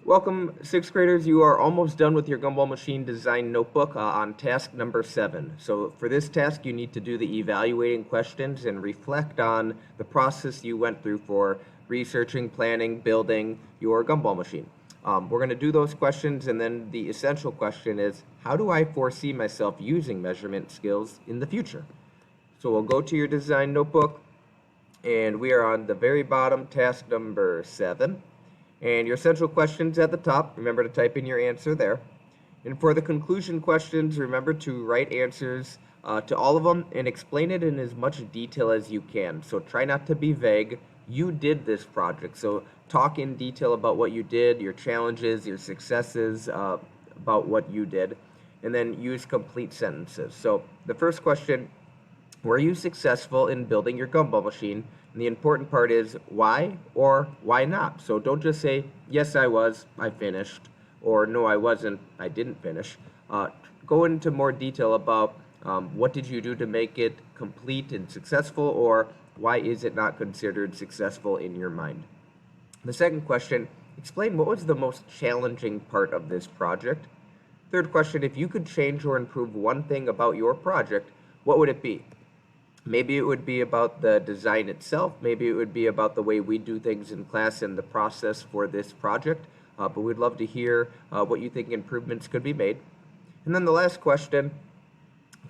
Welcome, sixth graders. You are almost done with your Gumball Machine Design Notebook on task number 7. So for this task, you need to do the evaluating questions and reflect on the process you went through for researching, planning, building your Gumball machine. We're going to do those questions, and then the essential question is, how do I foresee myself using measurement skills in the future? So we'll go to your design notebook, and we are on the very bottom, task number 7. And your central questions at the top, remember to type in your answer there. And for the conclusion questions, remember to write answers to all of them and explain it in as much detail as you can. So try not to be vague. You did this project, so talk in detail about what you did, your challenges, your successes, about what you did, and then use complete sentences. So the first question, were you successful in building your Gumball machine? And the important part is why or why not. So don't just say, yes, I was, I finished, or no, I wasn't, I didn't finish. Go into more detail about what did you do to make it complete and successful, or why is it not considered successful in your mind. The second question, explain what was the most challenging part of this project. Third question, if you could change or improve one thing about your project, what would it be? Maybe it would be about the design itself. Maybe it would be about the way we do things in class and the process for this project. But we'd love to hear what you think improvements could be made. And then the last question,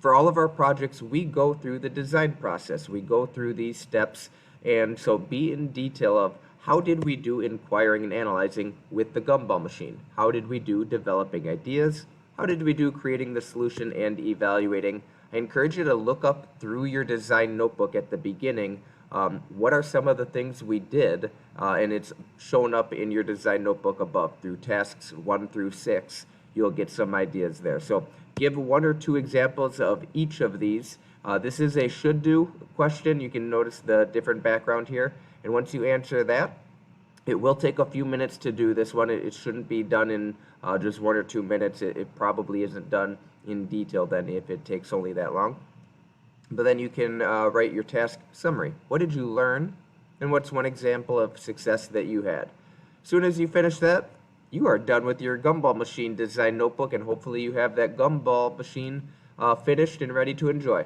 for all of our projects, we go through the design process. We go through these steps. And so be in detail of how did we do inquiring and analyzing with the Gumball machine? How did we do developing ideas? How did we do creating the solution and evaluating? I encourage you to look up through your design notebook at the beginning, what are some of the things we did, and it's shown up in your design notebook above through tasks 1 through 6. You'll get some ideas there. So give 1 or 2 examples of each of these. This is a should do question. You can notice the different background here, and once you answer that, it will take a few minutes to do this one. It shouldn't be done in just 1 or 2 minutes. It probably isn't done in detail then if it takes only that long. But then you can write your task summary. What did you learn, and what's one example of success that you had? As soon as you finish that, you are done with your Gumball machine design notebook, and hopefully you have that Gumball machine finished and ready to enjoy.